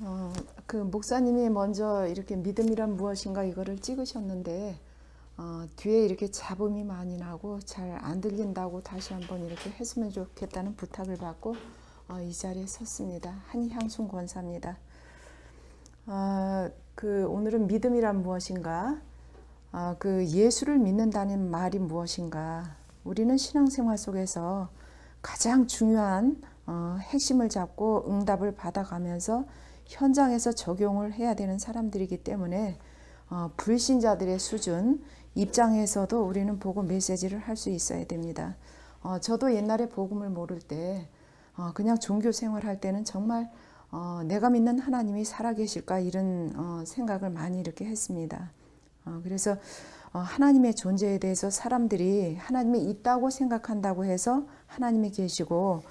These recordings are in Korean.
어, 그 목사님이 먼저 이렇게 믿음이란 무엇인가 이거를 찍으셨는데 뒤에 이렇게 잡음이 많이 나고 잘 안 들린다고 다시 한번 이렇게 했으면 좋겠다는 부탁을 받고 이 자리에 섰습니다. 한향순 권사입니다. 오늘은 믿음이란 무엇인가? 그 예수를 믿는다는 말이 무엇인가? 우리는 신앙생활 속에서 가장 중요한 핵심을 잡고 응답을 받아가면서 현장에서 적용을 해야 되는 사람들이기 때문에 불신자들의 수준 입장에서도 우리는 복음 메시지를 할 수 있어야 됩니다. 저도 옛날에 복음을 모를 때 그냥 종교 생활할 때는 정말 내가 믿는 하나님이 살아계실까 이런 생각을 많이 이렇게 했습니다. 그래서 하나님의 존재에 대해서 사람들이 하나님이 있다고 생각한다고 해서 하나님이 계시고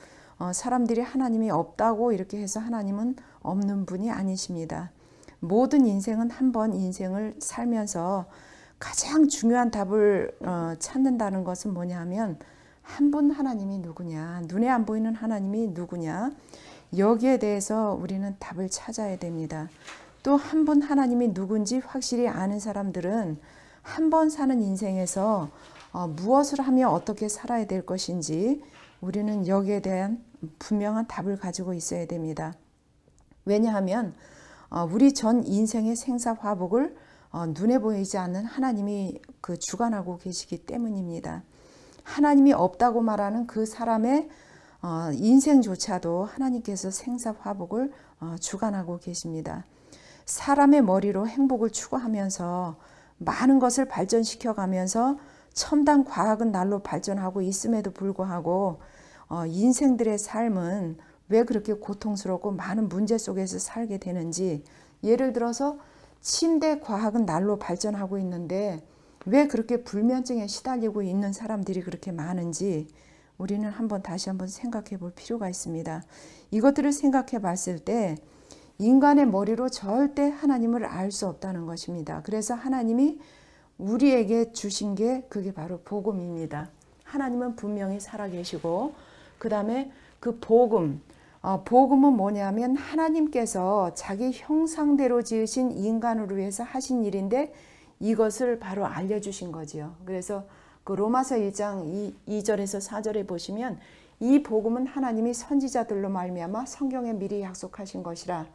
사람들이 하나님이 없다고 이렇게 해서 하나님은 없는 분이 아니십니다. 모든 인생은 한 번 인생을 살면서 가장 중요한 답을 찾는다는 것은 뭐냐 하면 한 분 하나님이 누구냐, 눈에 안 보이는 하나님이 누구냐, 여기에 대해서 우리는 답을 찾아야 됩니다. 또 한 분 하나님이 누군지 확실히 아는 사람들은 한 번 사는 인생에서 무엇을 하며 어떻게 살아야 될 것인지 우리는 여기에 대한 분명한 답을 가지고 있어야 됩니다. 왜냐하면 우리 전 인생의 생사화복을 눈에 보이지 않는 하나님이 주관하고 계시기 때문입니다. 하나님이 없다고 말하는 그 사람의 인생조차도 하나님께서 생사화복을 주관하고 계십니다. 사람의 머리로 행복을 추구하면서 많은 것을 발전시켜가면서 첨단 과학은 날로 발전하고 있음에도 불구하고 인생들의 삶은 왜 그렇게 고통스럽고 많은 문제 속에서 살게 되는지, 예를 들어서 침대 과학은 날로 발전하고 있는데 왜 그렇게 불면증에 시달리고 있는 사람들이 그렇게 많은지 우리는 다시 한번 생각해 볼 필요가 있습니다. 이것들을 생각해 봤을 때 인간의 머리로 절대 하나님을 알 수 없다는 것입니다. 그래서 하나님이 우리에게 주신 게 그게 바로 복음입니다. 하나님은 분명히 살아계시고 그 다음에 그 복음은 뭐냐면 하나님께서 자기 형상대로 지으신 인간을 위해서 하신 일인데 이것을 바로 알려주신 거지요. 그래서 그 로마서 1장 2절에서 4절에 보시면 이 복음은 하나님이 선지자들로 말미암아 성경에 미리 약속하신 것이라.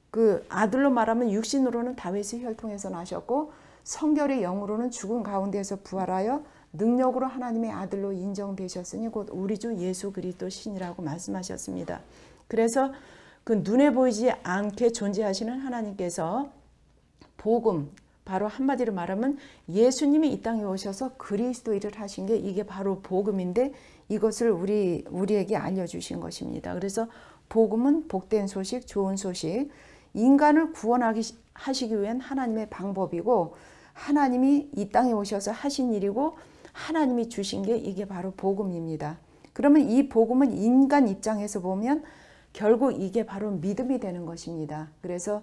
그 아들로 말하면 육신으로는 다윗의 혈통에서 나셨고 성결의 영으로는 죽은 가운데에서 부활하여 능력으로 하나님의 아들로 인정되셨으니 곧 우리 주 예수 그리스도 신이라고 말씀하셨습니다. 그래서 그 눈에 보이지 않게 존재하시는 하나님께서 복음, 바로 한마디로 말하면 예수님이 이 땅에 오셔서 그리스도 일을 하신 게 이게 바로 복음인데 이것을 우리에게 알려주신 것입니다. 그래서 복음은 복된 소식, 좋은 소식, 인간을 구원하시기 위한 하나님의 방법이고 하나님이 이 땅에 오셔서 하신 일이고 하나님이 주신 게 이게 바로 복음입니다. 그러면 이 복음은 인간 입장에서 보면 결국 이게 바로 믿음이 되는 것입니다. 그래서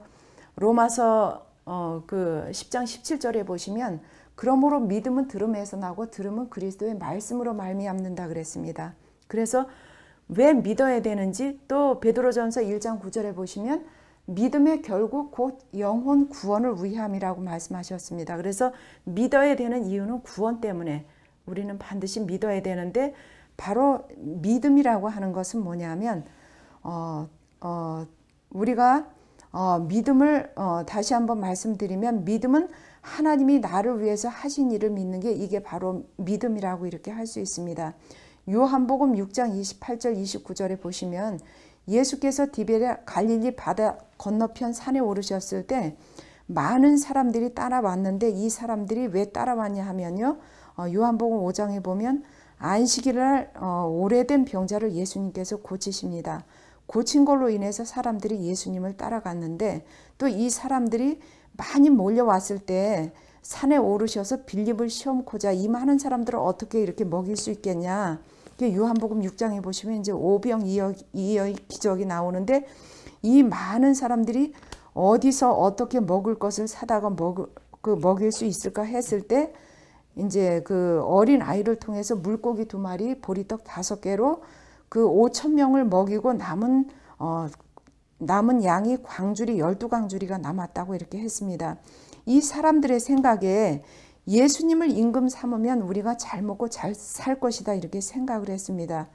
로마서 10장 17절에 보시면 그러므로 믿음은 들음에서 나고 들음은 그리스도의 말씀으로 말미암는다 그랬습니다. 그래서 왜 믿어야 되는지 또 베드로전서 1장 9절에 보시면 믿음의 결국 곧 영혼 구원을 위함이라고 말씀하셨습니다. 그래서 믿어야 되는 이유는 구원 때문에 우리는 반드시 믿어야 되는데 바로 믿음이라고 하는 것은 뭐냐면 우리가 믿음을 다시 한번 말씀드리면 믿음은 하나님이 나를 위해서 하신 일을 믿는 게 이게 바로 믿음이라고 이렇게 할 수 있습니다. 요한복음 6장 28절 29절에 보시면 예수께서 디베랴 갈릴리 바다 건너편 산에 오르셨을 때 많은 사람들이 따라왔는데 이 사람들이 왜 따라왔냐 하면요. 요한복음 5장에 보면 안식일날 오래된 병자를 예수님께서 고치십니다. 고친 걸로 인해서 사람들이 예수님을 따라갔는데 또 이 사람들이 많이 몰려왔을 때 산에 오르셔서 빌립을 시험코자 이 많은 사람들을 어떻게 이렇게 먹일 수 있겠냐. 요한복음 6장에 보시면 이제 오병이어의 기적이 나오는데 이 많은 사람들이 어디서 어떻게 먹을 것을 사다가 먹일 수 있을까 했을 때 이제 그 어린 아이를 통해서 물고기 2마리, 보리떡 5개로 그 5,000명을 먹이고 남은 남은 양이 광주리 12광주리가 남았다고 이렇게 했습니다. 이 사람들의 생각에 예수님을 임금 삼으면 우리가 잘 먹고 잘 살 것이다 이렇게 생각을 했습니다.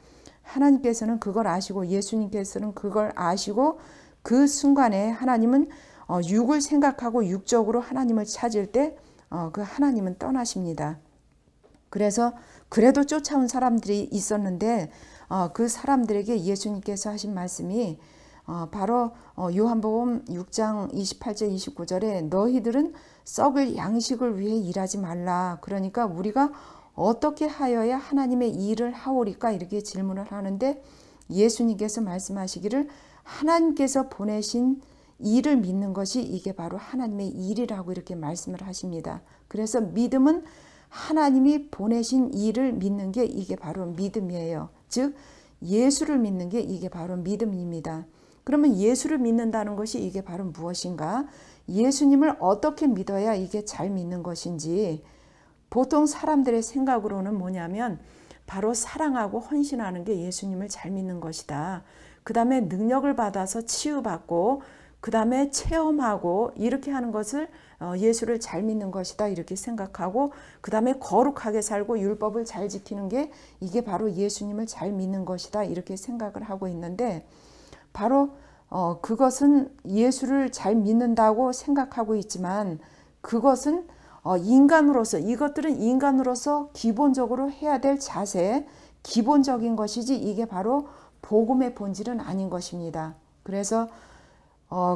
하나님께서는 그걸 아시고 예수님께서는 그걸 아시고 그 순간에 하나님은 육을 생각하고 육적으로 하나님을 찾을 때 그 하나님은 떠나십니다. 그래서 그래도 쫓아온 사람들이 있었는데 그 사람들에게 예수님께서 하신 말씀이 바로 요한복음 6장 28절 29절에 너희들은 썩을 양식을 위해 일하지 말라. 그러니까 우리가 어떻게 하여야 하나님의 일을 하오리까 이렇게 질문을 하는데 예수님께서 말씀하시기를 하나님께서 보내신 일을 믿는 것이 이게 바로 하나님의 일이라고 이렇게 말씀을 하십니다. 그래서 믿음은 하나님이 보내신 일을 믿는 게 이게 바로 믿음이에요. 즉 예수를 믿는 게 이게 바로 믿음입니다. 그러면 예수를 믿는다는 것이 이게 바로 무엇인가? 예수님을 어떻게 믿어야 이게 잘 믿는 것인지 보통 사람들의 생각으로는 뭐냐면 바로 사랑하고 헌신하는 게 예수님을 잘 믿는 것이다. 그 다음에 능력을 받아서 치유받고 그 다음에 체험하고 이렇게 하는 것을 예수를 잘 믿는 것이다 이렇게 생각하고 그 다음에 거룩하게 살고 율법을 잘 지키는 게 이게 바로 예수님을 잘 믿는 것이다 이렇게 생각을 하고 있는데 바로 그것은 예수를 잘 믿는다고 생각하고 있지만 그것은 인간으로서 이것들은 인간으로서 기본적으로 해야 될 자세 기본적인 것이지 이게 바로 복음의 본질은 아닌 것입니다. 그래서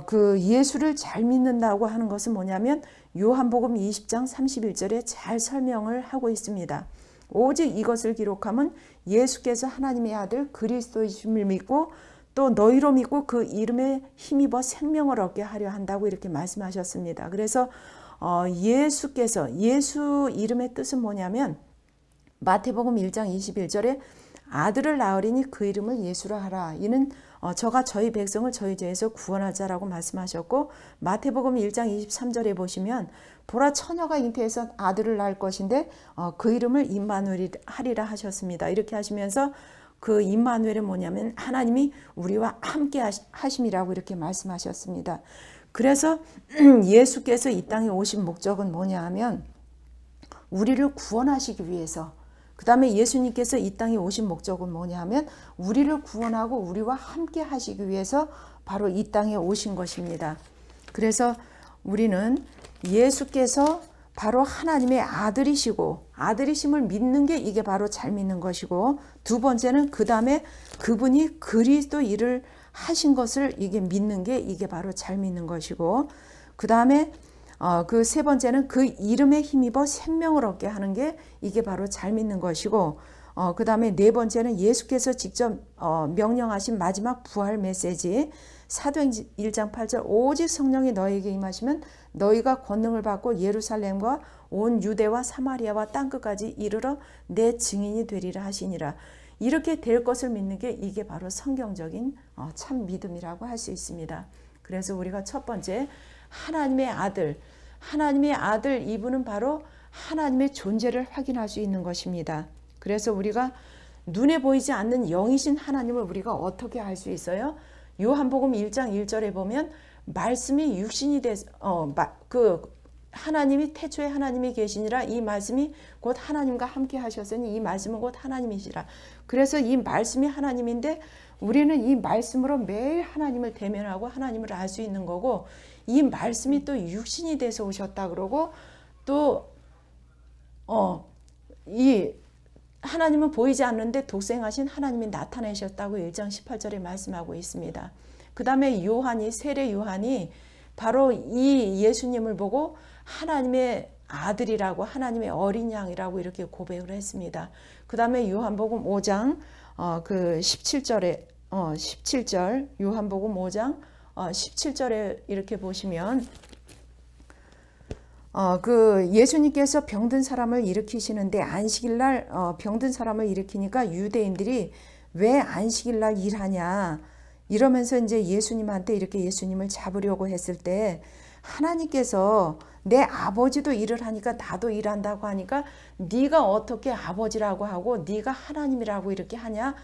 그 예수를 잘 믿는다고 하는 것은 뭐냐면 요한복음 20장 31절에 잘 설명을 하고 있습니다. 오직 이것을 기록하면 예수께서 하나님의 아들 그리스도이심을 믿고 또 너희로 믿고 그 이름에 힘입어 생명을 얻게 하려 한다고 이렇게 말씀하셨습니다. 그래서 예수께서 예수 이름의 뜻은 뭐냐면 마태복음 1장 21절에 아들을 낳으리니 그 이름을 예수라 하라. 이는 저가 저희 백성을 저희 죄에서 구원하자라고 말씀하셨고 마태복음 1장 23절에 보시면 보라 처녀가 잉태해서 아들을 낳을 것인데 그 이름을 임마누엘 하리라 하셨습니다. 이렇게 하시면서 그 임마누엘은 뭐냐면 하나님이 우리와 함께 하심이라고 이렇게 말씀하셨습니다. 그래서 예수께서 이 땅에 오신 목적은 뭐냐 하면 우리를 구원하시기 위해서 그 다음에 예수님께서 이 땅에 오신 목적은 뭐냐 하면 우리를 구원하고 우리와 함께 하시기 위해서 바로 이 땅에 오신 것입니다. 그래서 우리는 예수께서 바로 하나님의 아들이시고 아들이심을 믿는 게 이게 바로 잘 믿는 것이고 두 번째는 그 다음에 그분이 그리스도 일을 하신 것을 이게 믿는 게 이게 바로 잘 믿는 것이고 그 다음에 그 세 번째는 그 이름에 힘입어 생명을 얻게 하는 게 이게 바로 잘 믿는 것이고 그 다음에 네 번째는 예수께서 직접 명령하신 마지막 부활 메시지 사도행전 1장 8절 오직 성령이 너희에게 임하시면 너희가 권능을 받고 예루살렘과 온 유대와 사마리아와 땅끝까지 이르러 내 증인이 되리라 하시니라. 이렇게 될 것을 믿는 게 이게 바로 성경적인 참 믿음이라고 할 수 있습니다. 그래서 우리가 첫 번째 하나님의 아들 이분은 바로 하나님의 존재를 확인할 수 있는 것입니다. 그래서 우리가 눈에 보이지 않는 영이신 하나님을 우리가 어떻게 알 수 있어요? 요한복음 1장 1절에 보면 말씀이 육신이 돼서 하나님이 태초에 하나님이 계시니라 이 말씀이 곧 하나님과 함께 하셨으니 이 말씀은 곧 하나님이시라. 그래서 이 말씀이 하나님인데 우리는 이 말씀으로 매일 하나님을 대면하고 하나님을 알 수 있는 거고 이 말씀이 또 육신이 돼서 오셨다 그러고 또 이 하나님은 보이지 않는데 독생하신 하나님이 나타내셨다고 1장 18절에 말씀하고 있습니다. 그 다음에 세례 요한이 바로 이 예수님을 보고 하나님의 아들이라고 하나님의 어린 양이라고 이렇게 고백을 했습니다. 그 다음에 요한복음 5장 그 17절에 17절 요한복음 5장 17절에 이렇게 보시면 그 예수님께서 병든 사람을 일으키시는데 안식일날 병든 사람을 일으키니까 유대인들이 왜 안식일날 일하냐 이러면서 이제 예수님한테 이렇게 예수님을 잡으려고 했을 때 하나님께서 내 아버지도 일을 하니까 나도 일한다고 하니까 네가 어떻게 아버지라고 하고 네가 하나님이라고 이렇게 하냐.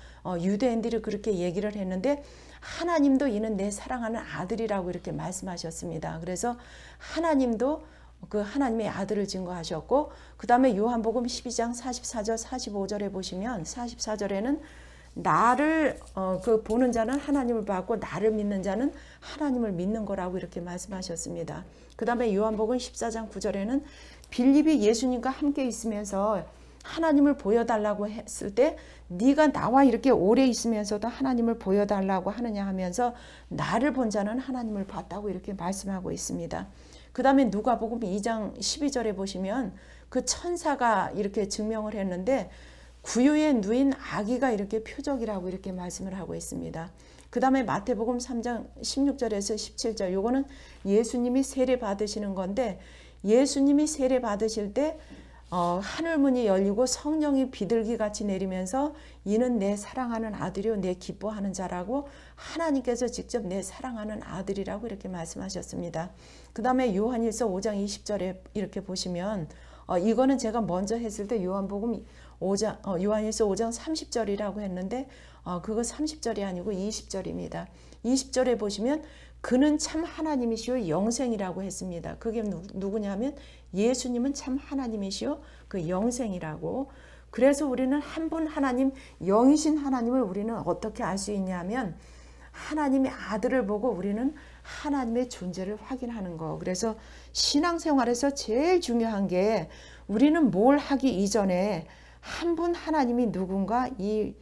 유대인들이 그렇게 얘기를 했는데 하나님도 이는 내 사랑하는 아들이라고 이렇게 말씀하셨습니다. 그래서 하나님도 그 하나님의 아들을 증거하셨고, 그 다음에 요한복음 12장 44절 45절에 보시면 44절에는 나를 그 보는 자는 하나님을 봤고 나를 믿는 자는 하나님을 믿는 거라고 이렇게 말씀하셨습니다. 그 다음에 요한복음 14장 9절에는 빌립이 예수님과 함께 있으면서 하나님을 보여달라고 했을 때 네가 나와 이렇게 오래 있으면서도 하나님을 보여달라고 하느냐 하면서 나를 본 자는 하나님을 봤다고 이렇게 말씀하고 있습니다. 그 다음에 누가복음 2장 12절에 보시면 그 천사가 이렇게 증명을 했는데 구유에 누인 아기가 이렇게 표적이라고 이렇게 말씀을 하고 있습니다. 그 다음에 마태복음 3장 16절에서 17절, 요거는 예수님이 세례 받으시는 건데, 예수님이 세례 받으실 때 하늘문이 열리고 성령이 비둘기같이 내리면서 이는 내 사랑하는 아들이요 내 기뻐하는 자라고 하나님께서 직접 내 사랑하는 아들이라고 이렇게 말씀하셨습니다. 그 다음에 요한일서 5장 20절에 이렇게 보시면 이거는 제가 먼저 했을 때 요한일서 5장 30절이라고 했는데 그거 30절이 아니고 20절입니다. 20절에 보시면 그는 참 하나님이시요 영생이라고 했습니다. 그게 누구냐면 예수님은 참 하나님이시요 그 영생이라고. 그래서 우리는 한 분 하나님, 영이신 하나님을 우리는 어떻게 알 수 있냐면 하나님의 아들을 보고 우리는 하나님의 존재를 확인하는 거. 그래서 신앙생활에서 제일 중요한 게 우리는 뭘 하기 이전에 한 분 하나님이 누군가 이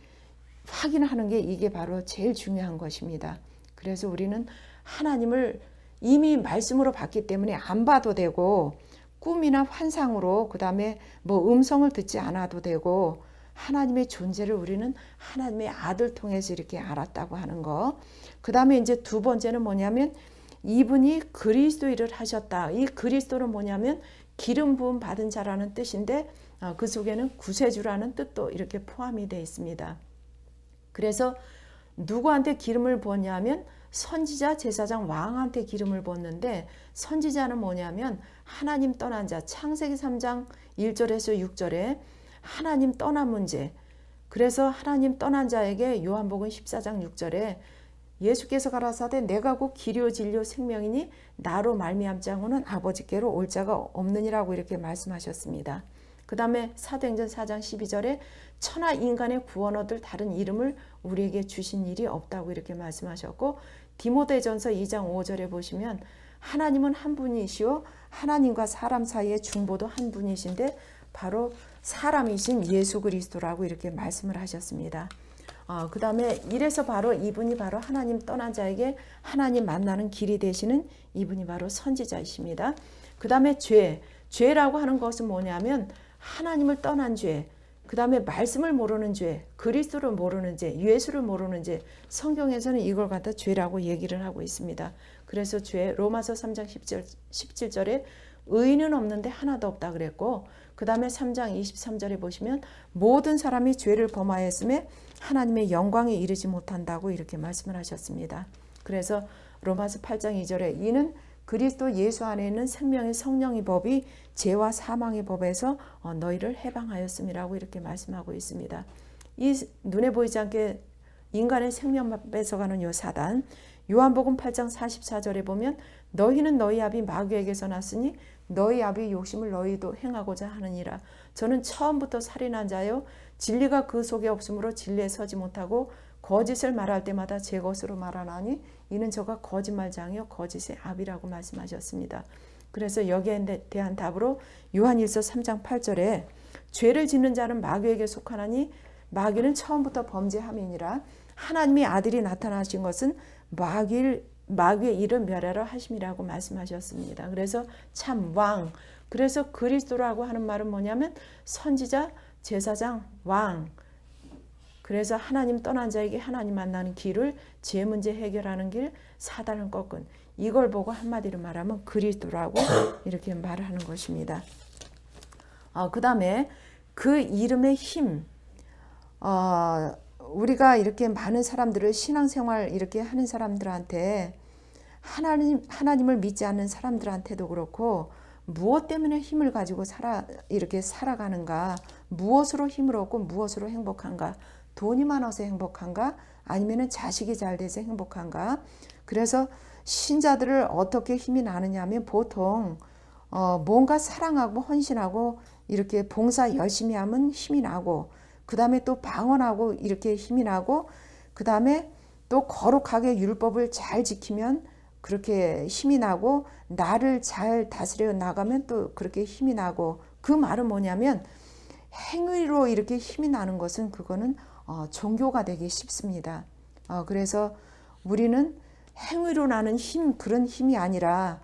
확인하는 게 이게 바로 제일 중요한 것입니다. 그래서 우리는 하나님을 이미 말씀으로 봤기 때문에 안 봐도 되고 꿈이나 환상으로 그 다음에 뭐 음성을 듣지 않아도 되고 하나님의 존재를 우리는 하나님의 아들 통해서 이렇게 알았다고 하는 거. 그 다음에 이제 두 번째는 뭐냐면 이분이 그리스도인을 하셨다. 이 그리스도는 뭐냐면 기름 부음 받은 자라는 뜻인데 그 속에는 구세주라는 뜻도 이렇게 포함이 되어 있습니다. 그래서 누구한테 기름을 부었냐면 선지자, 제사장, 왕한테 기름을 부었는데 선지자는 뭐냐면 하나님 떠난 자, 창세기 3장 1절에서 6절에 하나님 떠난 문제. 그래서 하나님 떠난 자에게 요한복음 14장 6절에 예수께서 가라사대 내가 곧 길이요 진리요 생명이니 나로 말미암자고는 아버지께로 올 자가 없느니라고 이렇게 말씀하셨습니다. 그 다음에 사도행전 4장 12절에 천하 인간의 구원 얻을 다른 이름을 우리에게 주신 일이 없다고 이렇게 말씀하셨고, 디모데전서 2장 5절에 보시면 하나님은 한 분이시오 하나님과 사람 사이의 중보도 한 분이신데 바로 사람이신 예수 그리스도라고 이렇게 말씀을 하셨습니다. 그 다음에 이래서 바로 이분이 바로 하나님 떠난 자에게 하나님 만나는 길이 되시는 이분이 바로 선지자이십니다. 그 다음에 죄라고 하는 것은 뭐냐면 하나님을 떠난 죄, 그 다음에 말씀을 모르는 죄, 그리스도를 모르는 죄, 예수를 모르는 죄. 성경에서는 이걸 갖다 죄라고 얘기를 하고 있습니다. 그래서 죄, 로마서 3장 17절에 의인은 없는데 하나도 없다 그랬고, 그 다음에 3장 23절에 보시면 모든 사람이 죄를 범하였음에 하나님의 영광에 이르지 못한다고 이렇게 말씀을 하셨습니다. 그래서 로마서 8장 2절에 이는 그리스도 예수 안에 있는 생명의 성령의 법이 죄와 사망의 법에서 너희를 해방하였음이라고 이렇게 말씀하고 있습니다. 이 눈에 보이지 않게 인간의 생명만 뺏어가는 요 사단, 요한복음 8장 44절에 보면 너희는 너희 아비 마귀에게서 났으니 너희 아비의 욕심을 너희도 행하고자 하느니라. 저는 처음부터 살인한 자요 진리가 그 속에 없으므로 진리에 서지 못하고 거짓을 말할 때마다 제 것으로 말하나니 이는 저가 거짓말장이요 거짓의 아비라고 말씀하셨습니다. 그래서 여기에 대한 답으로 요한일서 3장 8절에 죄를 짓는 자는 마귀에게 속하나니 마귀는 처음부터 범죄함이니라. 하나님의 아들이 나타나신 것은 마귀의 일을 멸하러 하심이라고 말씀하셨습니다. 그래서 참 왕, 그래서 그리스도라고 하는 말은 뭐냐면 선지자, 제사장, 왕. 그래서 하나님 떠난 자에게 하나님 만나는 길을, 죄 문제 해결하는 길, 사단을 꺾은, 이걸 보고 한마디로 말하면 그리스도라고 이렇게 말하는 것입니다. 그 다음에 그 이름의 힘, 우리가 이렇게 많은 사람들을 신앙생활 이렇게 하는 사람들한테 하나님을 믿지 않는 사람들한테도 그렇고 무엇 때문에 힘을 가지고 이렇게 살아가는가, 무엇으로 힘을 얻고 무엇으로 행복한가, 돈이 많아서 행복한가, 아니면 자식이 잘 돼서 행복한가. 그래서 신자들을 어떻게 힘이 나느냐 하면 보통 뭔가 사랑하고 헌신하고 이렇게 봉사 열심히 하면 힘이 나고, 그 다음에 또 방언하고 이렇게 힘이 나고, 그 다음에 또 거룩하게 율법을 잘 지키면 그렇게 힘이 나고, 나를 잘 다스려 나가면 또 그렇게 힘이 나고. 그 말은 뭐냐면 행위로 이렇게 힘이 나는 것은 그거는 종교가 되기 쉽습니다. 그래서 우리는 행위로 나는 힘, 그런 힘이 아니라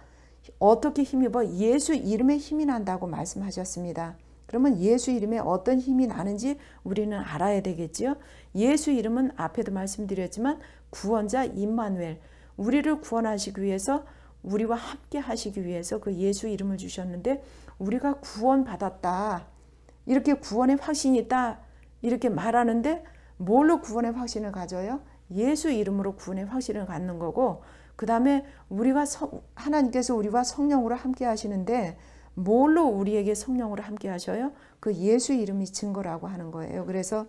어떻게 힘입어? 예수 이름에 힘이 난다고 말씀하셨습니다. 그러면 예수 이름에 어떤 힘이 나는지 우리는 알아야 되겠지요. 예수 이름은 앞에도 말씀드렸지만 구원자 임마누엘, 우리를 구원하시기 위해서, 우리와 함께 하시기 위해서 그 예수 이름을 주셨는데, 우리가 구원받았다, 이렇게 구원의 확신이 있다 이렇게 말하는데 뭘로 구원의 확신을 가져요? 예수 이름으로 구원의 확신을 갖는 거고, 그 다음에 하나님께서 우리와 성령으로 함께 하시는데 뭘로 우리에게 성령으로 함께 하셔요? 그 예수 이름이 증거라고 하는 거예요. 그래서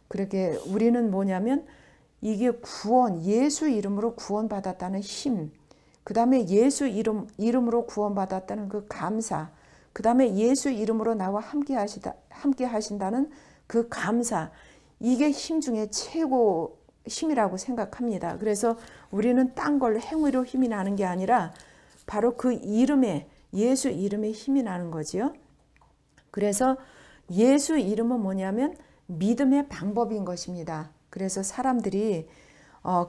그렇게 우리는 뭐냐면 이게 구원, 예수 이름으로 구원받았다는 힘, 그 다음에 예수 이름으로 구원받았다는 그 감사, 그 다음에 예수 이름으로 나와 함께 하신다는 그 감사, 이게 힘 중에 최고 힘이라고 생각합니다. 그래서 우리는 딴 걸 행위로 힘이 나는 게 아니라 바로 그 이름에, 예수 이름에 힘이 나는 거지요. 그래서 예수 이름은 뭐냐면 믿음의 방법인 것입니다. 그래서 사람들이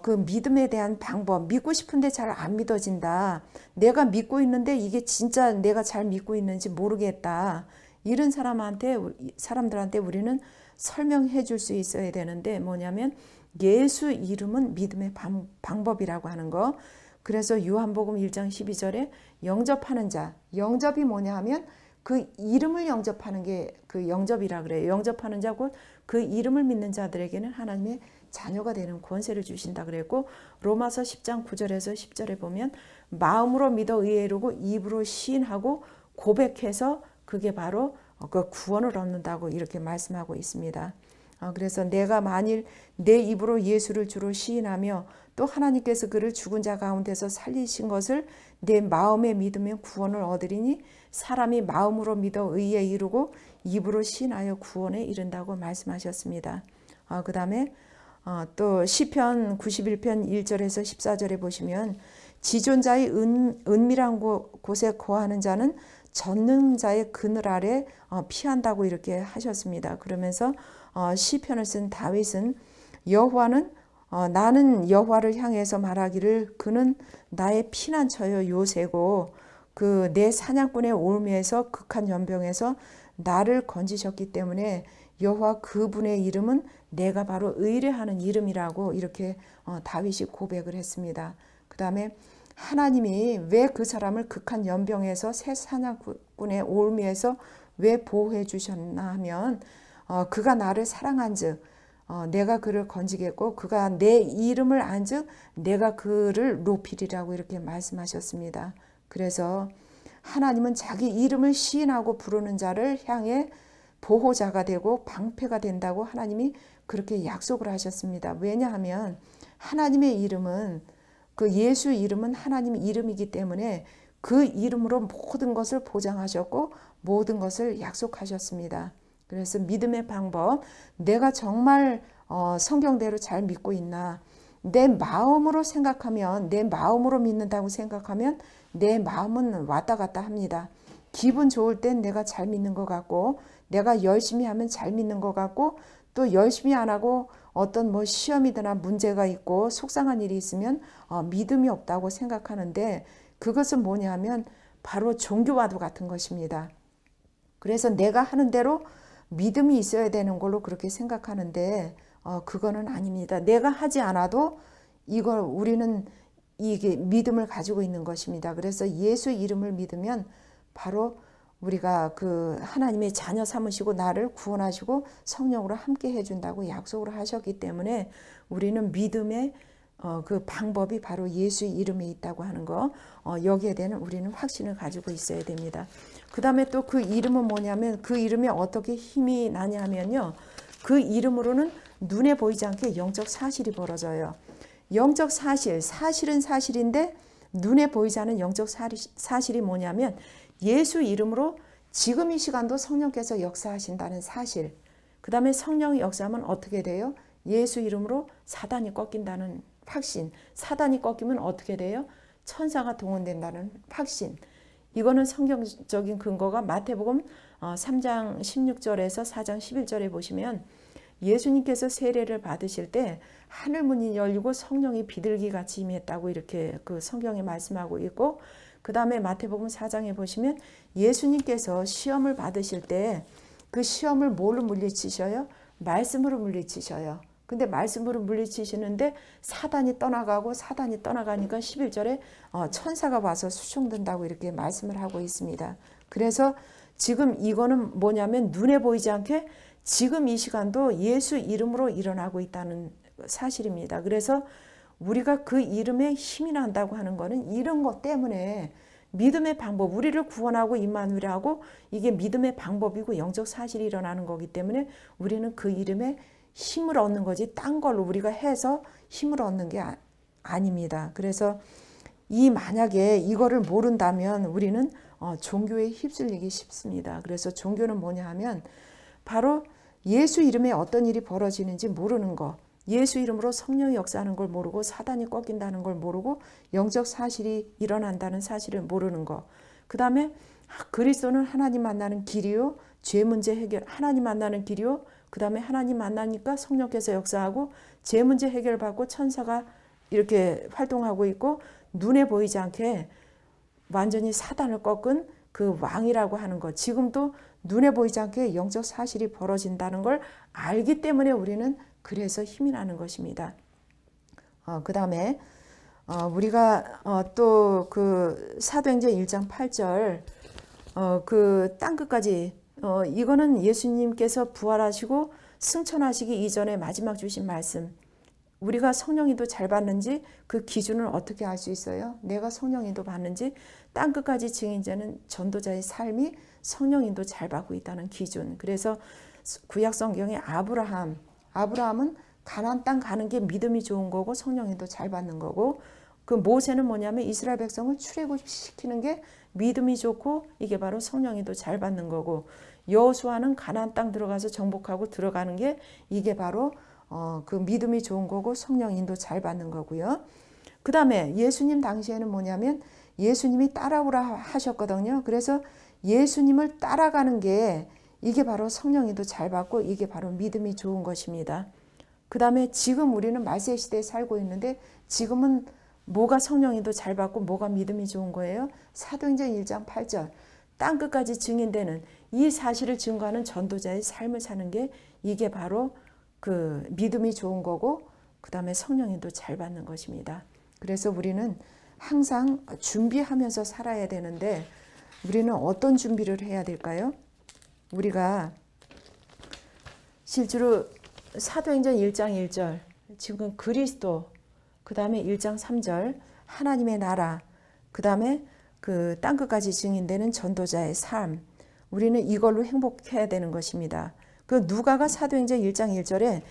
그 믿음에 대한 방법, 믿고 싶은데 잘 안 믿어진다, 내가 믿고 있는데 이게 진짜 내가 잘 믿고 있는지 모르겠다, 이런 사람들한테 우리는 설명해 줄 수 있어야 되는데, 뭐냐면 예수 이름은 믿음의 방법이라고 하는 거. 그래서 요한복음 1장 12절에 영접하는 자, 영접이 뭐냐 하면 그 이름을 영접하는 게 그 영접이라 그래요. 영접하는 자, 곧 그 이름을 믿는 자들에게는 하나님의 자녀가 되는 권세를 주신다 그랬고, 로마서 10장 9절에서 10절에 보면 마음으로 믿어 의에 이르고 입으로 시인하고 고백해서 그게 바로 그 구원을 얻는다고 이렇게 말씀하고 있습니다. 그래서 내가 만일 내 입으로 예수를 주로 시인하며 또 하나님께서 그를 죽은 자 가운데서 살리신 것을 내 마음에 믿으면 구원을 얻으리니 사람이 마음으로 믿어 의에 이르고 입으로 시인하여 구원에 이른다고 말씀하셨습니다. 그 다음에 또 시편 91편 1절에서 14절에 보시면 지존자의 은밀한 곳에 거하는 자는 전능자의 그늘 아래 피한다고 이렇게 하셨습니다. 그러면서 시편을 쓴 다윗은 여호와는 나는 여호와를 향해서 말하기를 그는 나의 피난처여 요새고 그 내 사냥꾼의 올무에서 극한 연병에서 나를 건지셨기 때문에 여호와 그분의 이름은 내가 바로 의뢰하는 이름이라고 이렇게 다윗이 고백을 했습니다. 그 다음에 하나님이 왜 그 사람을 극한 연병에서 새 사냥꾼의 올무에서 왜 보호해 주셨나 하면 그가 나를 사랑한즉 내가 그를 건지겠고 그가 내 이름을 안즉 내가 그를 높이리라고 이렇게 말씀하셨습니다. 그래서 하나님은 자기 이름을 시인하고 부르는 자를 향해 보호자가 되고 방패가 된다고 하나님이 그렇게 약속을 하셨습니다. 왜냐하면 하나님의 이름은, 그 예수 이름은 하나님 이름이기 때문에 그 이름으로 모든 것을 보장하셨고 모든 것을 약속하셨습니다. 그래서 믿음의 방법, 내가 정말 성경대로 잘 믿고 있나, 내 마음으로 생각하면, 내 마음으로 믿는다고 생각하면 내 마음은 왔다 갔다 합니다. 기분 좋을 땐 내가 잘 믿는 것 같고, 내가 열심히 하면 잘 믿는 것 같고, 또 열심히 안 하고 어떤 시험이거나 문제가 있고 속상한 일이 있으면 믿음이 없다고 생각하는데, 그것은 뭐냐 하면 바로 종교와도 같은 것입니다. 그래서 내가 하는 대로 믿음이 있어야 되는 걸로 그렇게 생각하는데 그거는 아닙니다. 내가 하지 않아도 이걸 우리는 이게 믿음을 가지고 있는 것입니다. 그래서 예수 이름을 믿으면 바로 우리가 그 하나님의 자녀 삼으시고 나를 구원하시고 성령으로 함께 해준다고 약속을 하셨기 때문에 우리는 믿음의 그 방법이 바로 예수의 이름에 있다고 하는 거, 여기에 대한 우리는 확신을 가지고 있어야 됩니다. 그 다음에 또 그 이름은 뭐냐면, 그 이름에 어떻게 힘이 나냐 하면요, 그 이름으로는 눈에 보이지 않게 영적 사실이 벌어져요. 영적 사실, 사실은 사실인데 눈에 보이지 않는 영적 사실이 뭐냐면, 예수 이름으로 지금 이 시간도 성령께서 역사하신다는 사실. 그 다음에 성령이 역사하면 어떻게 돼요? 예수 이름으로 사단이 꺾인다는 확신. 사단이 꺾이면 어떻게 돼요? 천사가 동원된다는 확신. 이거는 성경적인 근거가 마태복음 3장 16절에서 4장 11절에 보시면, 예수님께서 세례를 받으실 때 하늘 문이 열리고 성령이 비둘기같이 임했다고 이렇게 그 성경에 말씀하고 있고, 그 다음에 마태복음 4장에 보시면 예수님께서 시험을 받으실 때 그 시험을 뭘로 물리치셔요? 말씀으로 물리치셔요. 근데 말씀으로 물리치시는데 사단이 떠나가니까 11절에 천사가 와서 수종든다고 이렇게 말씀을 하고 있습니다. 그래서 지금 이거는 뭐냐면, 눈에 보이지 않게 지금 이 시간도 예수 이름으로 일어나고 있다는 사실입니다. 그래서 우리가 그 이름에 힘이 난다고 하는 거는 이런 것 때문에, 믿음의 방법, 우리를 구원하고 임마누엘하고 이게 믿음의 방법이고 영적 사실이 일어나는 거기 때문에 우리는 그 이름에 힘을 얻는 거지, 딴 걸로 우리가 해서 힘을 얻는 게 아닙니다. 그래서 만약에 이거를 모른다면 우리는 종교에 휩쓸리기 쉽습니다. 그래서 종교는 뭐냐 하면 바로 예수 이름에 어떤 일이 벌어지는지 모르는 거, 예수 이름으로 성령이 역사하는 걸 모르고 사단이 꺾인다는 걸 모르고 영적 사실이 일어난다는 사실을 모르는 거. 그 다음에 그리스도는 하나님 만나는 길이요, 죄 문제 해결, 하나님 만나는 길이요, 그 다음에 하나님 만나니까 성령께서 역사하고 죄 문제 해결받고 천사가 이렇게 활동하고 있고, 눈에 보이지 않게 완전히 사단을 꺾은 그 왕이라고 하는 것, 지금도 눈에 보이지 않게 영적 사실이 벌어진다는 걸 알기 때문에 우리는 그래서 힘이 나는 것입니다. 그 다음에 우리가 또 그 사도행전 1장 8절 그 땅끝까지, 이거는 예수님께서 부활하시고 승천하시기 이전에 마지막 주신 말씀. 우리가 성령인도 잘 받는지 그 기준을 어떻게 알 수 있어요? 내가 성령인도 받는지, 땅끝까지 증인자는 전도자의 삶이 성령인도 잘 받고 있다는 기준. 그래서 구약 성경에 아브라함은 가나안 땅 가는 게 믿음이 좋은 거고 성령인도 잘 받는 거고, 그 모세는 뭐냐면 이스라엘 백성을 출애굽시키는 게 믿음이 좋고 이게 바로 성령인도 잘 받는 거고, 여호수아는 가나안 땅 들어가서 정복하고 들어가는 게 이게 바로 그 믿음이 좋은 거고 성령인도 잘 받는 거고요. 그 다음에 예수님 당시에는 뭐냐면 예수님이 따라오라 하셨거든요. 그래서 예수님을 따라가는 게 이게 바로 성령인도 잘 받고 이게 바로 믿음이 좋은 것입니다. 그 다음에 지금 우리는 말세 시대에 살고 있는데 지금은 뭐가 성령인도 잘 받고 뭐가 믿음이 좋은 거예요? 사도행전 1장 8절 땅끝까지 증인되는 이 사실을 증거하는 전도자의 삶을 사는 게 이게 바로 그 믿음이 좋은 거고, 그 다음에 성령인도 잘 받는 것입니다. 그래서 우리는 항상 준비하면서 살아야 되는데 우리는 어떤 준비를 해야 될까요? 우리가 실제로 사도행전 1장 1절 지금 그리스도, 그 다음에 1장 3절 하나님의 나라, 그 다음에 그 땅끝까지 증인되는 전도자의 삶, 우리는 이걸로 행복해야 되는 것입니다. 그 누가가 사도행전 1장 1절에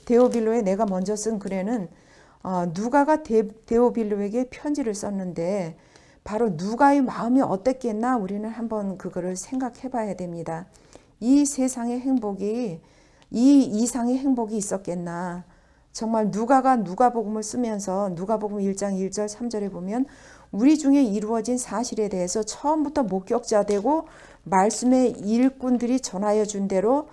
데오빌로에 내가 먼저 쓴 글에는 누가가 데오빌로에게 편지를 썼는데 바로 누가의 마음이 어땠겠나 우리는 한번 그거를 생각해 봐야 됩니다. 이 세상의 행복이 이 이상의 행복이 있었겠나. 정말 누가가 누가복음을 쓰면서 누가복음 1장 1절 3절에 보면 우리 중에 이루어진 사실에 대해서 처음부터 목격자 되고 말씀의 일꾼들이 전하여 준 대로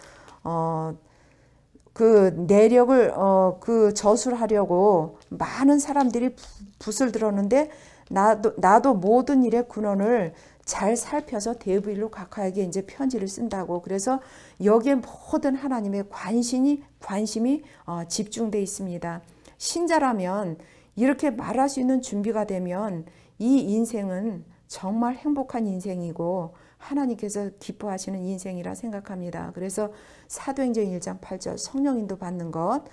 그 내력을 그 저술하려고 많은 사람들이 붓을 들었는데 나도 모든 일의 근원을 잘 살펴서 데오빌로 각하에게 이제 편지를 쓴다고. 그래서 여기에 모든 하나님의 관심이 집중돼 있습니다. 신자라면 이렇게 말할 수 있는 준비가 되면 이 인생은 정말 행복한 인생이고 하나님께서 기뻐하시는 인생이라 생각합니다. 그래서 사도행전 1장 8절 성령인도 받는 것,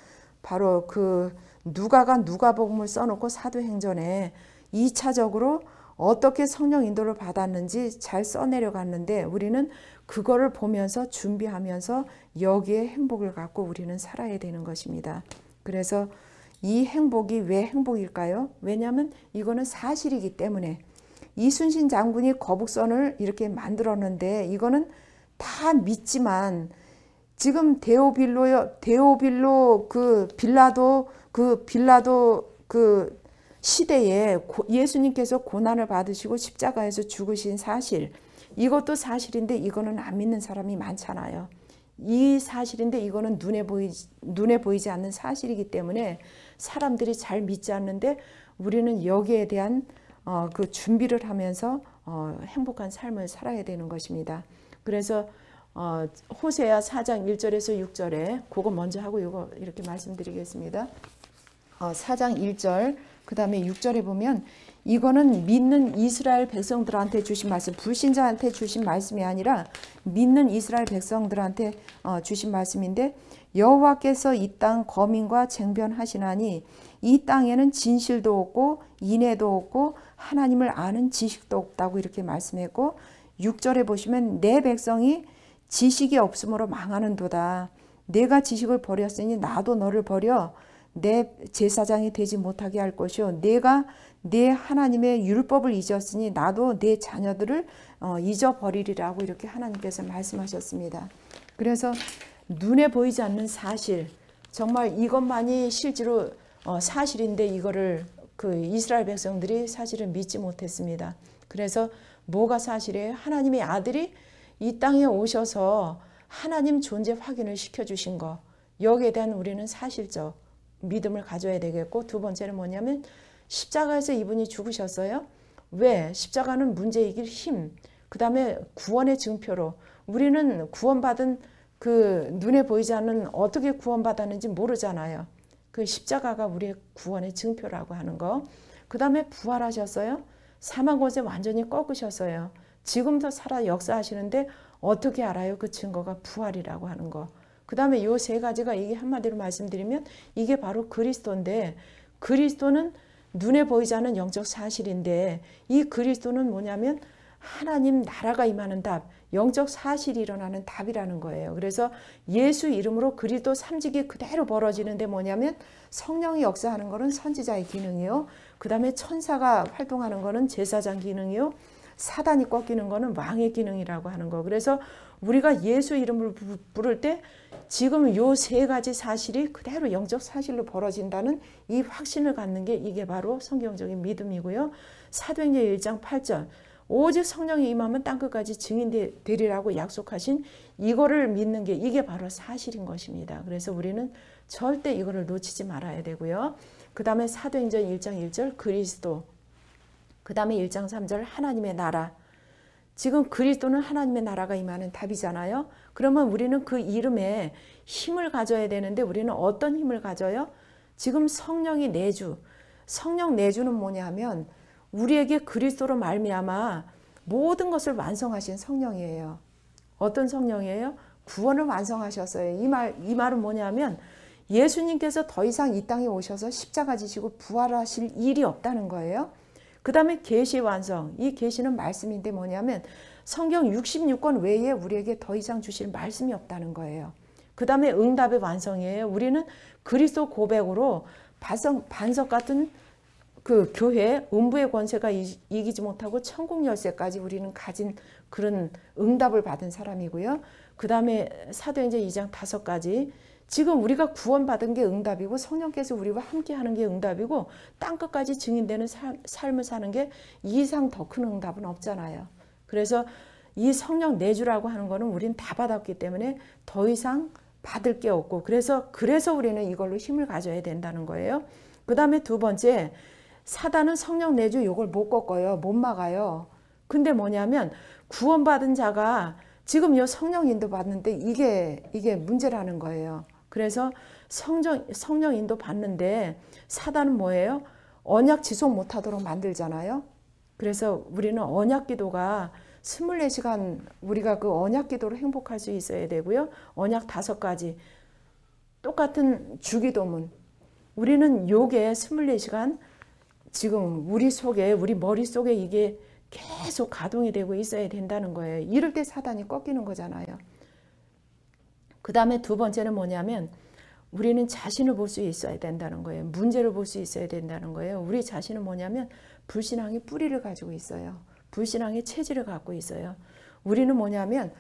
바로 그 누가가 누가복음을 써놓고 사도행전에 2차적으로 어떻게 성령 인도를 받았는지 잘 써내려갔는데 우리는 그거를 보면서 준비하면서 여기에 행복을 갖고 우리는 살아야 되는 것입니다. 그래서 이 행복이 왜 행복일까요? 왜냐하면 이거는 사실이기 때문에. 이순신 장군이 거북선을 이렇게 만들었는데 이거는 다 믿지만 지금 데오빌로 그 빌라도 그 시대에 예수님께서 고난을 받으시고 십자가에서 죽으신 사실, 이것도 사실인데 이거는 안 믿는 사람이 많잖아요. 이 사실인데 이거는 눈에 보이지 않는 사실이기 때문에 사람들이 잘 믿지 않는데 우리는 여기에 대한 그 준비를 하면서 행복한 삶을 살아야 되는 것입니다. 그래서 호세아 4장 1절에서 6절에 그거 먼저 하고 이거 이렇게 말씀드리겠습니다. 4장 1절 그 다음에 6절에 보면 이거는 믿는 이스라엘 백성들한테 주신 말씀, 불신자한테 주신 말씀이 아니라 믿는 이스라엘 백성들한테 주신 말씀인데 여호와께서 이 땅 거민과 쟁변하시나니 이 땅에는 진실도 없고 인애도 없고 하나님을 아는 지식도 없다고 이렇게 말씀했고 6절에 보시면 내 백성이 지식이 없으므로 망하는도다. 내가 지식을 버렸으니 나도 너를 버려 내 제사장이 되지 못하게 할 것이요 내가 내 하나님의 율법을 잊었으니 나도 내 자녀들을 잊어버리리라고 이렇게 하나님께서 말씀하셨습니다. 그래서 눈에 보이지 않는 사실, 정말 이것만이 실제로 사실인데 이거를 그 이스라엘 백성들이 사실은 믿지 못했습니다. 그래서 뭐가 사실이에요? 하나님의 아들이 이 땅에 오셔서 하나님 존재 확인을 시켜주신 거, 여기에 대한 우리는 사실적 믿음을 가져야 되겠고, 두 번째는 뭐냐면 십자가에서 이분이 죽으셨어요. 왜? 십자가는 문제 이길 힘, 그 다음에 구원의 증표로 우리는 구원받은 그 눈에 보이지 않는 어떻게 구원받았는지 모르잖아요. 그 십자가가 우리의 구원의 증표라고 하는 거. 그 다음에 부활하셨어요. 사망 권세 완전히 꺾으셨어요. 지금도 살아 역사하시는데 어떻게 알아요? 그 증거가 부활이라고 하는 거. 그 다음에 이 세 가지가 이게 한마디로 말씀드리면 이게 바로 그리스도인데, 그리스도는 눈에 보이지 않는 영적 사실인데 이 그리스도는 뭐냐면 하나님 나라가 임하는 답, 영적 사실이 일어나는 답이라는 거예요. 그래서 예수 이름으로 그리스도 삼직이 그대로 벌어지는데 뭐냐면 성령이 역사하는 거는 선지자의 기능이요. 그 다음에 천사가 활동하는 거는 제사장 기능이요. 사단이 꺾이는 거는 왕의 기능이라고 하는 거. 그래서 우리가 예수 이름을 부를 때 지금 요 세 가지 사실이 그대로 영적 사실로 벌어진다는 이 확신을 갖는 게 이게 바로 성경적인 믿음이고요. 사도행전 1장 8절 오직 성령이 임하면 땅끝까지 증인되리라고 약속하신 이거를 믿는 게 이게 바로 사실인 것입니다. 그래서 우리는 절대 이거를 놓치지 말아야 되고요. 그 다음에 사도행전 1장 1절 그리스도, 그 다음에 1장 3절 하나님의 나라. 지금 그리스도는 하나님의 나라가 임하는 답이잖아요. 그러면 우리는 그 이름에 힘을 가져야 되는데 우리는 어떤 힘을 가져요? 지금 성령이 내주. 성령 내주는 뭐냐면 우리에게 그리스도로 말미암아 모든 것을 완성하신 성령이에요. 어떤 성령이에요? 구원을 완성하셨어요. 이 말은 뭐냐면 예수님께서 더 이상 이 땅에 오셔서 십자가 지시고 부활하실 일이 없다는 거예요. 그 다음에 계시 완성. 이 계시는 말씀인데 뭐냐면 성경 66권 외에 우리에게 더 이상 주실 말씀이 없다는 거예요. 그 다음에 응답의 완성이에요. 우리는 그리스도 고백으로 반석 같은 그 교회 음부의 권세가 이기지 못하고 천국 열쇠까지 우리는 가진 그런 응답을 받은 사람이고요. 그 다음에 사도행전 2장 5가지. 지금 우리가 구원받은 게 응답이고 성령께서 우리와 함께하는 게 응답이고 땅끝까지 증인되는 삶을 사는 게 이 이상 더 큰 응답은 없잖아요. 그래서 이 성령 내주라고 하는 거는 우린 다 받았기 때문에 더 이상 받을 게 없고 그래서 우리는 이걸로 힘을 가져야 된다는 거예요. 그 다음에 두 번째, 사단은 성령 내주 이걸 못 꺾어요. 못 막아요. 근데 뭐냐면 구원받은 자가 지금 이 성령 인도 받는데 이게 문제라는 거예요. 그래서 성령 인도 받는데 사단은 뭐예요? 언약 지속 못하도록 만들잖아요. 그래서 우리는 언약 기도가 24시간 우리가 그 언약 기도로 행복할 수 있어야 되고요. 언약 5가지. 똑같은 주기도문. 우리는 요게 24시간 지금 우리 속에, 우리 머릿속에 이게 계속 가동이 되고 있어야 된다는 거예요. 이럴 때 사단이 꺾이는 거잖아요. 그 다음에 두 번째는 뭐냐면 우리는 자신을 볼 수 있어야 된다는 거예요. 문제를 볼 수 있어야 된다는 거예요. 우리 자신은 뭐냐면 불신앙의 뿌리를 가지고 있어요. 불신앙의 체질을 갖고 있어요. 우리는 뭐냐면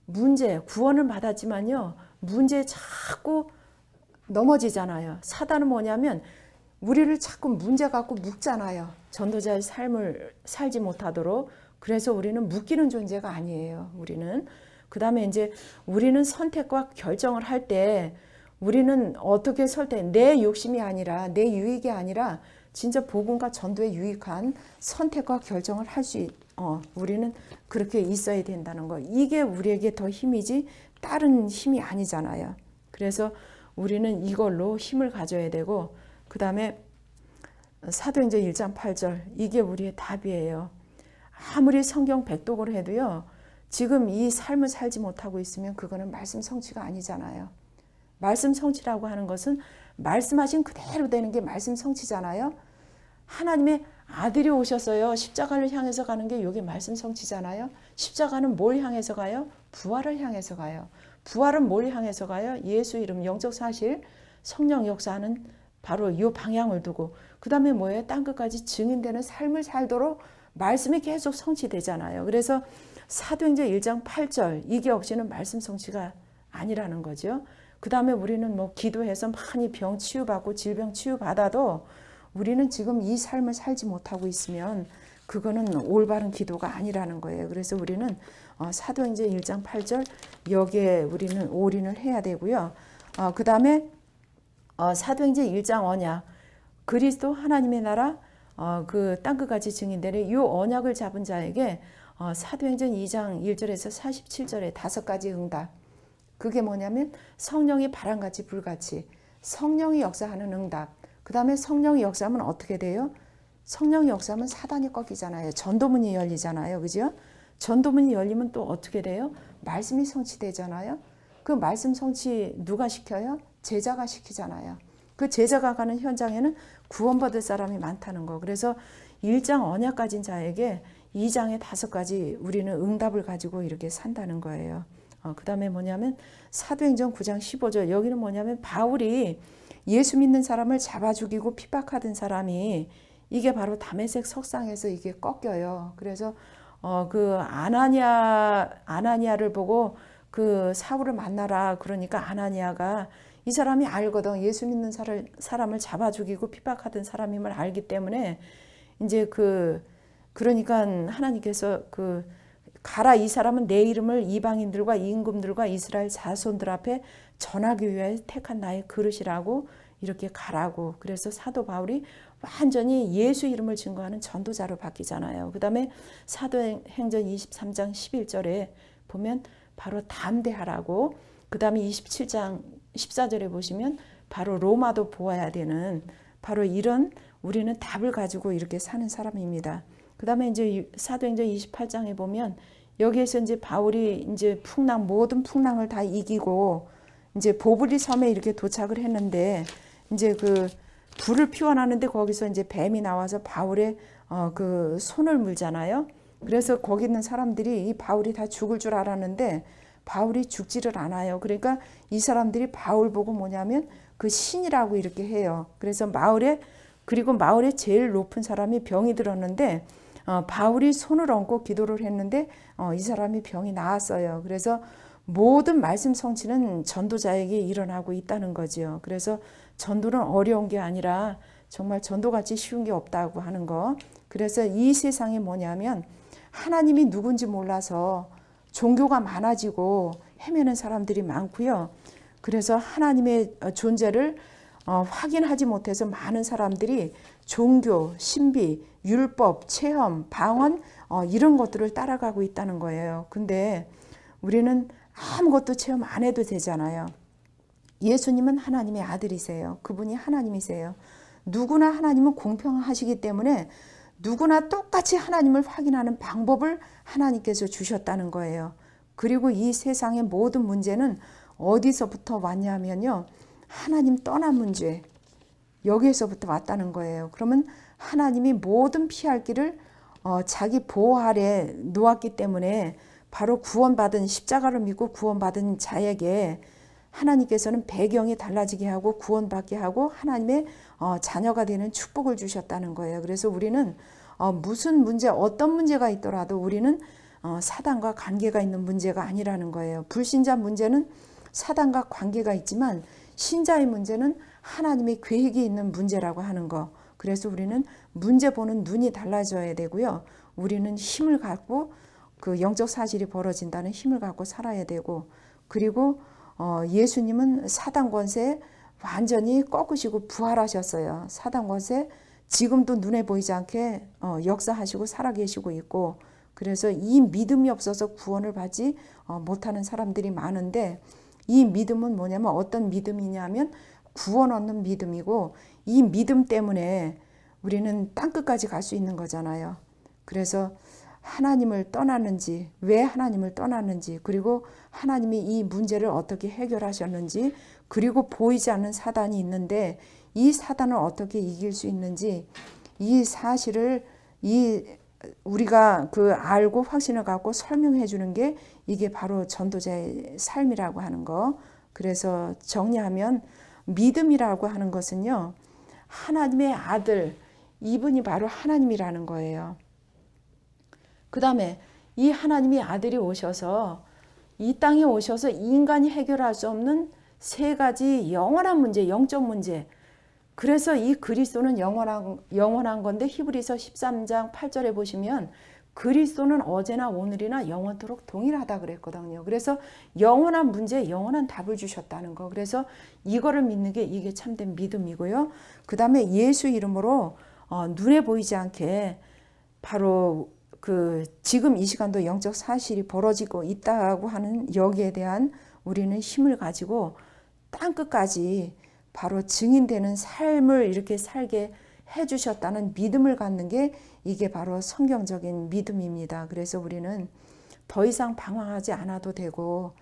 문제, 구원을 받았지만요. 문제에 자꾸 넘어지잖아요. 사단은 뭐냐면 우리를 자꾸 문제 갖고 묶잖아요. 전도자의 삶을 살지 못하도록. 그래서 우리는 묶이는 존재가 아니에요. 우리는. 그 다음에 이제 우리는 선택과 결정을 할 때 우리는 어떻게 내 욕심이 아니라 내 유익이 아니라 진짜 복음과 전도에 유익한 선택과 결정을 할 수 우리는 그렇게 있어야 된다는 거. 이게 우리에게 더 힘이지 다른 힘이 아니잖아요. 그래서 우리는 이걸로 힘을 가져야 되고 그 다음에 사도행전 1장 8절 이게 우리의 답이에요. 아무리 성경 백독을 해도요. 지금 이 삶을 살지 못하고 있으면 그거는 말씀 성취가 아니잖아요. 말씀 성취라고 하는 것은 말씀하신 그대로 되는 게 말씀 성취잖아요. 하나님의 아들이 오셨어요. 십자가를 향해서 가는 게 이게 말씀 성취잖아요. 십자가는 뭘 향해서 가요? 부활을 향해서 가요. 부활은 뭘 향해서 가요? 예수 이름, 영적 사실, 성령 역사하는 바로 이 방향을 두고 그 다음에 뭐예요? 땅끝까지 증인되는 삶을 살도록 말씀이 계속 성취되잖아요. 그래서 사도행전 1장 8절 이게 없이는 말씀 성취가 아니라는 거죠. 그 다음에 우리는 뭐 기도해서 많이 병 치유받고 질병 치유받아도 우리는 지금 이 삶을 살지 못하고 있으면 그거는 올바른 기도가 아니라는 거예요. 그래서 우리는 사도행전 1장 8절 여기에 우리는 올인을 해야 되고요. 그 다음에 사도행전 1장 언약 그리스도 하나님의 나라 그 땅끝까지 증인되는 이 언약을 잡은 자에게 사도행전 2장 1절에서 47절에 5가지 응답. 그게 뭐냐면 성령이 바람같이 불같이 성령이 역사하는 응답. 그 다음에 성령이 역사하면 어떻게 돼요? 성령이 역사하면 사단이 꺾이잖아요. 전도문이 열리잖아요. 그죠? 전도문이 열리면 또 어떻게 돼요? 말씀이 성취되잖아요. 그 말씀 성취 누가 시켜요? 제자가 시키잖아요. 그 제자가 가는 현장에는 구원받을 사람이 많다는 거. 그래서 1장 언약 가진 자에게 2장의 5가지 우리는 응답을 가지고 이렇게 산다는 거예요. 그 다음에 뭐냐면 사도행전 9장 15절 여기는 뭐냐면 바울이 예수 믿는 사람을 잡아 죽이고 핍박하던 사람이 이게 바로 다메섹 석상에서 이게 꺾여요. 그래서 그 아나니아를 보고 그 사울을 만나라 그러니까 아나니아가 이 사람이 알거든. 예수 믿는 사람을 잡아 죽이고 핍박하던 사람임을 알기 때문에 이제 그러니까 하나님께서 가라 이 사람은 내 이름을 이방인들과 임금들과 이스라엘 자손들 앞에 전하기 위해 택한 나의 그릇이라고 이렇게 가라고. 그래서 사도 바울이 완전히 예수 이름을 증거하는 전도자로 바뀌잖아요. 그 다음에 사도행전 23장 11절에 보면 바로 담대하라고. 그 다음에 27장 14절에 보시면 바로 로마도 보아야 되는 바로 이런 우리는 답을 가지고 이렇게 사는 사람입니다. 그 다음에 이제 사도행전 28장에 보면 여기에서 이제 바울이 이제 모든 풍랑을 다 이기고 이제 보블리 섬에 이렇게 도착을 했는데 이제 불을 피워놨는데 거기서 이제 뱀이 나와서 바울의 그 손을 물잖아요. 그래서 거기 있는 사람들이 이 바울이 다 죽을 줄 알았는데 바울이 죽지를 않아요. 그러니까 이 사람들이 바울 보고 뭐냐면 그 신이라고 이렇게 해요. 그래서 그리고 마을에 제일 높은 사람이 병이 들었는데 바울이 손을 얹고 기도를 했는데 이 사람이 병이 나았어요. 그래서 모든 말씀 성취는 전도자에게 일어나고 있다는 거죠. 그래서 전도는 어려운 게 아니라 정말 전도같이 쉬운 게 없다고 하는 거. 그래서 이 세상이 뭐냐면 하나님이 누군지 몰라서 종교가 많아지고 헤매는 사람들이 많고요. 그래서 하나님의 존재를 확인하지 못해서 많은 사람들이 종교, 신비, 율법, 체험, 방언 이런 것들을 따라가고 있다는 거예요. 근데 우리는 아무것도 체험 안 해도 되잖아요. 예수님은 하나님의 아들이세요. 그분이 하나님이세요. 누구나 하나님은 공평하시기 때문에 누구나 똑같이 하나님을 확인하는 방법을 하나님께서 주셨다는 거예요. 그리고 이 세상의 모든 문제는 어디서부터 왔냐면요. 하나님 떠난 문제. 여기에서부터 왔다는 거예요. 그러면 하나님이 모든 피할 길을 자기 보호 아래 놓았기 때문에 바로 구원받은 십자가를 믿고 구원받은 자에게 하나님께서는 배경이 달라지게 하고 구원받게 하고 하나님의 자녀가 되는 축복을 주셨다는 거예요. 그래서 우리는 무슨 문제, 어떤 문제가 있더라도 우리는 사단과 관계가 있는 문제가 아니라는 거예요. 불신자 문제는 사단과 관계가 있지만 신자의 문제는 하나님의 계획이 있는 문제라고 하는 거. 그래서 우리는 문제 보는 눈이 달라져야 되고요. 우리는 힘을 갖고 그 영적 사실이 벌어진다는 힘을 갖고 살아야 되고, 그리고 예수님은 사단 권세 완전히 꺾으시고 부활하셨어요. 사단 권세 지금도 눈에 보이지 않게 역사하시고 살아계시고 있고, 그래서 이 믿음이 없어서 구원을 받지 못하는 사람들이 많은데, 이 믿음은 뭐냐면 어떤 믿음이냐면 구원 얻는 믿음이고, 이 믿음 때문에 우리는 땅끝까지 갈 수 있는 거잖아요. 그래서 하나님을 떠났는지, 왜 하나님을 떠났는지, 그리고 하나님이 이 문제를 어떻게 해결하셨는지, 그리고 보이지 않는 사단이 있는데 이 사단을 어떻게 이길 수 있는지, 이 사실을 우리가 그 알고 확신을 갖고 설명해 주는 게 이게 바로 전도자의 삶이라고 하는 거. 그래서 정리하면 믿음이라고 하는 것은요, 하나님의 아들, 이분이 바로 하나님이라는 거예요. 그 다음에 이 하나님의 아들이 오셔서 이 땅에 오셔서 인간이 해결할 수 없는 세 가지 영원한 문제, 영적 문제. 그래서 이 그리스도는 영원한 건데 히브리서 13장 8절에 보시면 그리스도는 어제나 오늘이나 영원토록 동일하다 그랬거든요. 그래서 영원한 문제에 영원한 답을 주셨다는 거. 그래서 이거를 믿는 게 이게 참된 믿음이고요. 그 다음에 예수 이름으로 눈에 보이지 않게 바로 그 지금 이 시간도 영적 사실이 벌어지고 있다고 하는 여기에 대한 우리는 힘을 가지고 땅끝까지 바로 증인되는 삶을 이렇게 살게 해주셨다는 믿음을 갖는 게 이게 바로 성경적인 믿음입니다. 그래서 우리는 더 이상 방황하지 않아도 되고,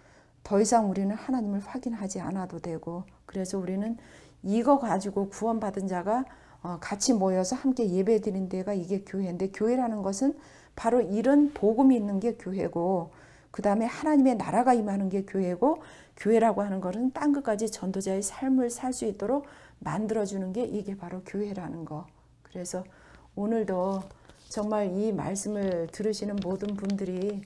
더 이상 우리는 하나님을 확인하지 않아도 되고, 그래서 우리는 이거 가지고 구원받은 자가 같이 모여서 함께 예배 드린 데가 이게 교회인데, 교회라는 것은 바로 이런 복음이 있는 게 교회고, 그 다음에 하나님의 나라가 임하는 게 교회고, 교회라고 하는 것은 땅끝까지 전도자의 삶을 살 수 있도록 만들어주는 게 이게 바로 교회라는 거. 그래서 오늘도 정말 이 말씀을 들으시는 모든 분들이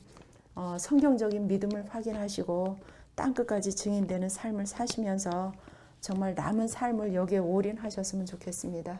성경적인 믿음을 확인하시고 땅끝까지 증인되는 삶을 사시면서 정말 남은 삶을 여기에 올인하셨으면 좋겠습니다.